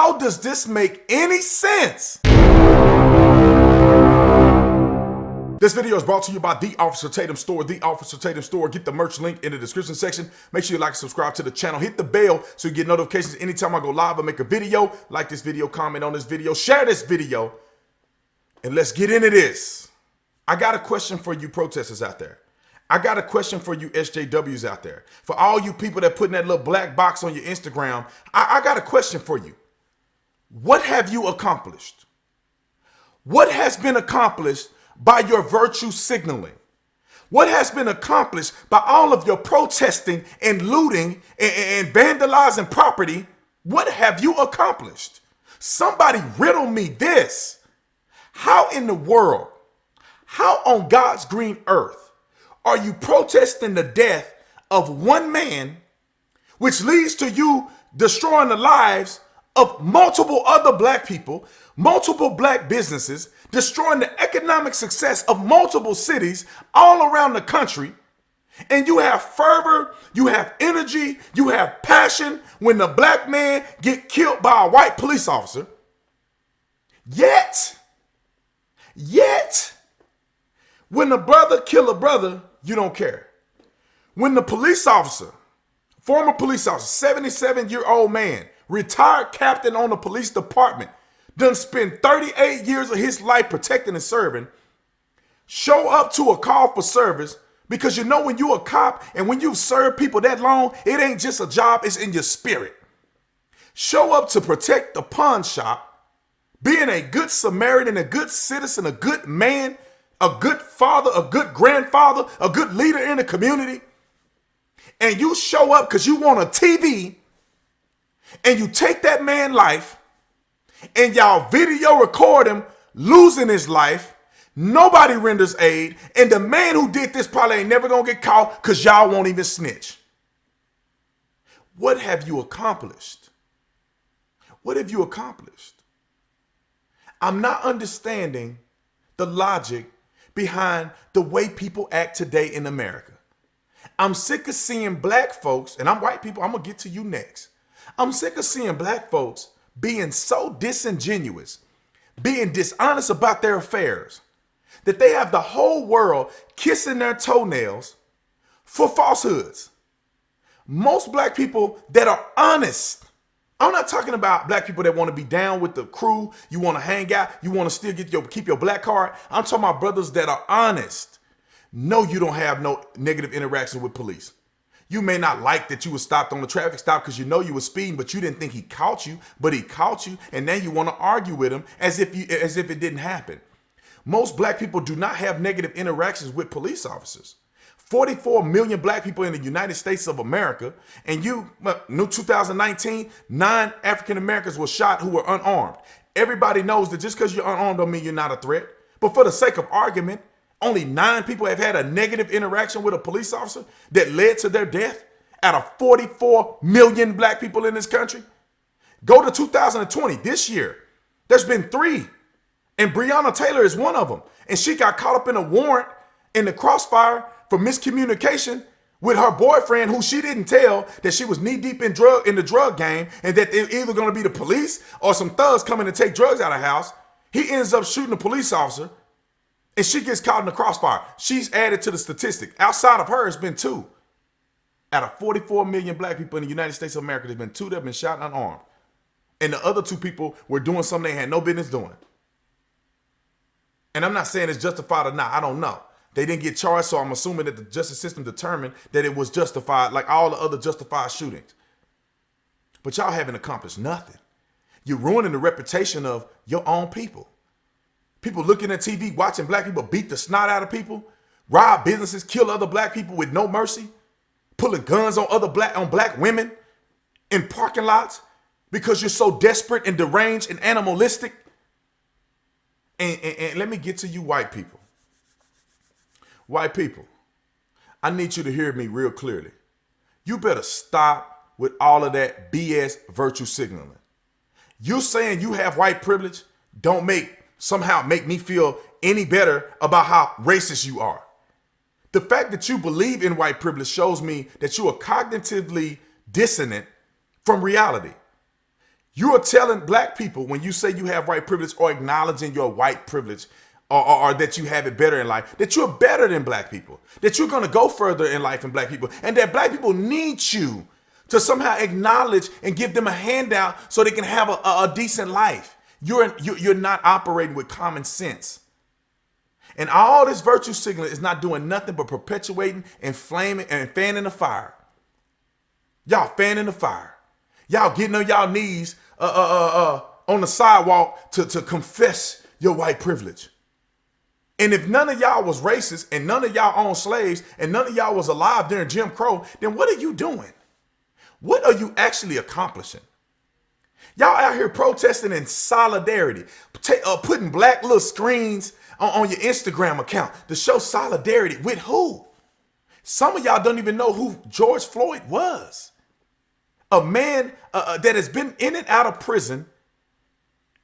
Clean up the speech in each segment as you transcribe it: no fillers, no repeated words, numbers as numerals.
How does this make any sense? This video is brought to you by The Officer Tatum Store. The Officer Tatum Store. Get the merch link in the description section. Make sure you like and subscribe to the channel. Hit the bell so you get notifications anytime I go live or make a video. Like this video, comment on this video, share this video, and let's get into this. I got a question for you protesters out there. I got a question for you SJWs out there. For all you people that put in that little black box on your Instagram, I got a question for you. What have you accomplished? What has been accomplished by your virtue signaling? What has been accomplished by all of your protesting and looting and vandalizing property? What have you accomplished? Somebody riddle me this. How in the world, how on God's green earth are you protesting the death of one man, which leads to you destroying the lives of multiple other black people, multiple black businesses, destroying the economic success of multiple cities all around the country? And you have fervor, you have energy, you have passion when the black man get killed by a white police officer. Yet, when the brother kill a brother, you don't care. When the police officer, former police officer, 77-year-old man, retired captain on the police department, done spend 38 years of his life protecting and serving, show up to a call for service, because you know when you a cop and when you've served people that long, it ain't just a job, it's in your spirit. Show up to protect the pawn shop, being a good Samaritan, a good citizen, a good man, a good father, a good grandfather, a good leader in the community, and you show up because you want a TV, and you take that man's life, and y'all video record him losing his life, nobody renders aid, and the man who did this probably ain't never gonna get caught because y'all won't even snitch. What have you accomplished? What have you accomplished? I'm not understanding the logic behind the way people act today in America. I'm sick of seeing black folks, and I'm white people, I'm gonna get to you next. I'm sick of seeing black folks being so disingenuous, being dishonest about their affairs, that they have the whole world kissing their toenails for falsehoods. Most black people that are honest, I'm not talking about black people that want to be down with the crew, you want to hang out, you want to still keep your black card. I'm talking about brothers that are honest. No, you don't have no negative interaction with police. You may not like that you were stopped on the traffic stop because you know you were speeding, but you didn't think he caught you, but he caught you, and now you want to argue with him as if it didn't happen. Most black people do not have negative interactions with police officers. 44 million black people in the United States of America, and new 2019, 9 African Americans were shot who were unarmed. Everybody knows that just because you're unarmed don't mean you're not a threat. But for the sake of argument, only 9 people have had a negative interaction with a police officer that led to their death out of 44 million black people in this country. Go to 2020, this year, there's been 3, and Breonna Taylor is one of them. And she got caught up in a warrant in the crossfire for miscommunication with her boyfriend, who she didn't tell that she was knee deep in the drug game, and that they're either going to be the police or some thugs coming to take drugs out of the house. He ends up shooting a police officer, and she gets caught in the crossfire. She's added to the statistic. Outside of her, it's been 2. Out of 44 million black people in the United States of America, there's been 2 that have been shot unarmed. And the other 2 people were doing something they had no business doing. And I'm not saying it's justified or not. I don't know. They didn't get charged, so I'm assuming that the justice system determined that it was justified, like all the other justified shootings. But y'all haven't accomplished nothing. You're ruining the reputation of your own people. People looking at TV, watching black people beat the snot out of people, rob businesses, kill other black people with no mercy, pulling guns on black women in parking lots because you're so desperate and deranged and animalistic. And let me get to you white people. White people, I need you to hear me real clearly. You better stop with all of that BS virtue signaling. You saying you have white privilege don't somehow make me feel any better about how racist you are. The fact that you believe in white privilege shows me that you are cognitively dissonant from reality. You are telling black people when you say you have white privilege or acknowledging your white privilege or that you have it better in life, that you're better than black people, that you're going to go further in life than black people, and that black people need you to somehow acknowledge and give them a handout so they can have a decent life. You're not operating with common sense. And all this virtue signaling is not doing nothing but perpetuating, inflaming, and fanning the fire. Y'all fanning the fire. Y'all getting on y'all knees on the sidewalk to confess your white privilege. And if none of y'all was racist and none of y'all owned slaves and none of y'all was alive during Jim Crow, then what are you doing? What are you actually accomplishing? Y'all out here protesting in solidarity, putting black little screens on your Instagram account to show solidarity with who? Some of y'all don't even know who George Floyd was. A man that has been in and out of prison,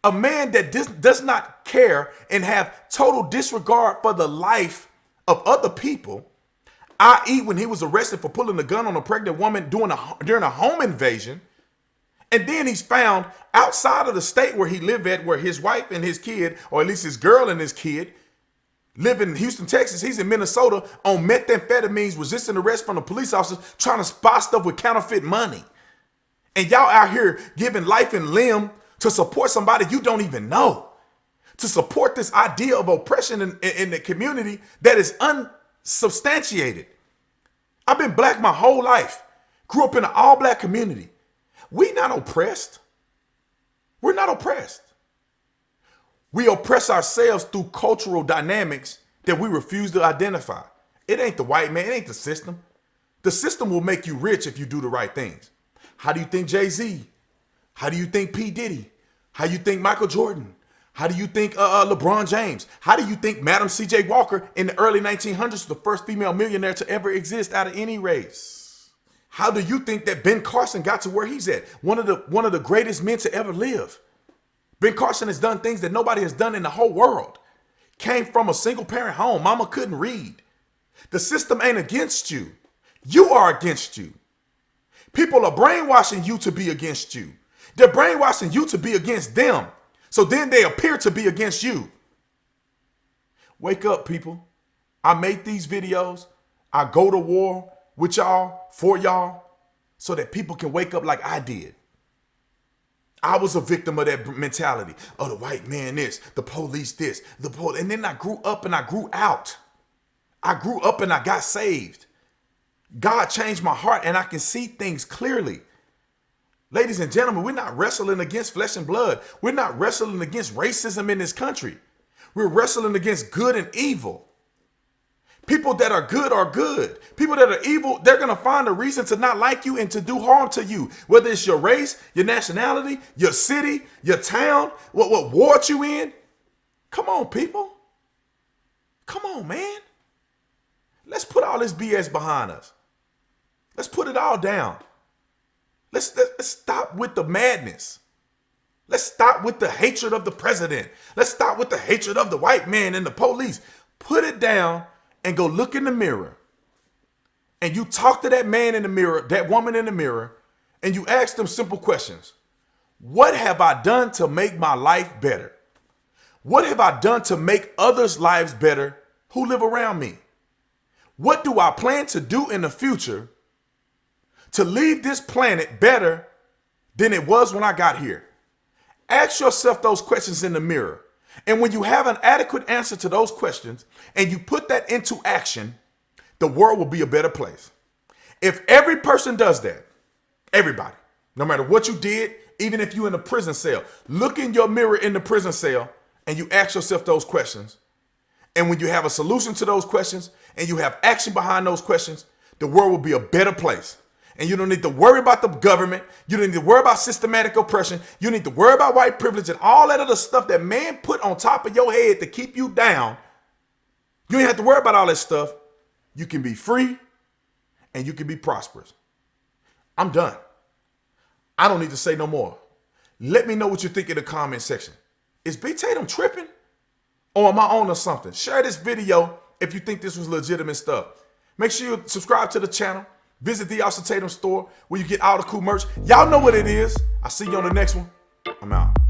a man that does not care and have total disregard for the life of other people, i.e. when he was arrested for pulling a gun on a pregnant woman during a home invasion. And then he's found outside of the state where he lived at, where his wife and his kid, or at least his girl and his kid, live in Houston, Texas. He's in Minnesota on methamphetamines, resisting arrest from the police officers, trying to spy stuff with counterfeit money. And y'all out here giving life and limb to support somebody you don't even know, to support this idea of oppression in the community that is unsubstantiated. I've been black my whole life, grew up in an all-black community. We not oppressed. We're not oppressed. We oppress ourselves through cultural dynamics that we refuse to identify. It ain't the white man, it ain't the system. The system will make you rich if you do the right things. How do you think Jay-Z? How do you think P. Diddy? How do you think Michael Jordan? How do you think LeBron James? How do you think Madam C.J. Walker in the early 1900s was the first female millionaire to ever exist out of any race? How do you think that Ben Carson got to where he's at? One of the greatest men to ever live. Ben Carson has done things that nobody has done in the whole world. Came from a single parent home. Mama couldn't read. The system ain't against you. You are against you. People are brainwashing you to be against you. They're brainwashing you to be against them. So then they appear to be against you. Wake up, people. I make these videos. I go to war with y'all, for y'all, so that people can wake up like I did. I was a victim of that mentality. Oh, the white man this, the police this, and then I grew up and I grew out. I grew up and I got saved. God changed my heart and I can see things clearly. Ladies and gentlemen, we're not wrestling against flesh and blood. We're not wrestling against racism in this country. We're wrestling against good and evil. People that are good are good. People that are evil, they're going to find a reason to not like you and to do harm to you. Whether it's your race, your nationality, your city, your town, what ward you in. Come on, people. Come on, man. Let's put all this BS behind us. Let's put it all down. Let's stop with the madness. Let's stop with the hatred of the president. Let's stop with the hatred of the white man and the police. Put it down and go look in the mirror. And you talk to that man in the mirror, that woman in the mirror, and you ask them simple questions. What have I done to make my life better? What have I done to make others' lives better who live around me? What do I plan to do in the future to leave this planet better than it was when I got here? Ask yourself those questions in the mirror. And when you have an adequate answer to those questions and you put that into action, the world will be a better place. If every person does that, everybody, no matter what you did, even if you're in a prison cell, look in your mirror in the prison cell and you ask yourself those questions. And when you have a solution to those questions and you have action behind those questions, the world will be a better place. And you don't need to worry about the government. You don't need to worry about systematic oppression. You need to worry about white privilege and all that other stuff that man put on top of your head to keep you down. You ain't have to worry about all that stuff. You can be free and you can be prosperous. I'm done. I don't need to say no more. Let me know what you think in the comment section. Is B. Tatum tripping? Or am I on or something? Share this video if you think this was legitimate stuff. Make sure you subscribe to the channel. Visit the Austin Tatum store where you get all the cool merch. Y'all know what it is. I'll see you on the next one. I'm out.